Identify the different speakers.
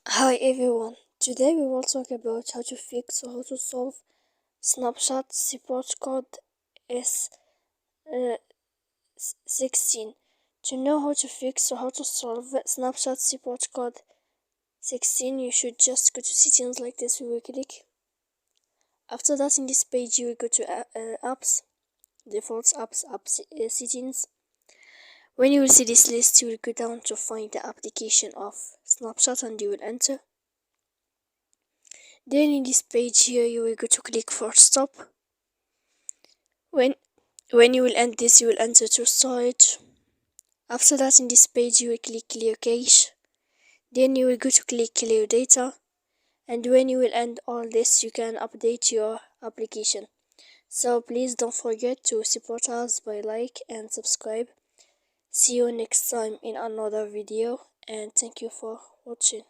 Speaker 1: Hi everyone, today we will talk about how to fix or how to solve Snapchat support code ss16. To know how to fix or how to solve Snapchat support code 16, you should just go to settings like this. We will click. After that, in this page you will go to apps, defaults, apps, settings. When you will see this list, you will go down to find the application of Snapchat and you will enter. Then in this page here you will go to click for stop. When you will end this, you will enter to storage. After that, in this page you will click clear cache. Then you will go to click clear data, and when you will end all this, you can update your application. So please don't forget to support us by like and subscribe. See you next time in another video, and thank you for watching.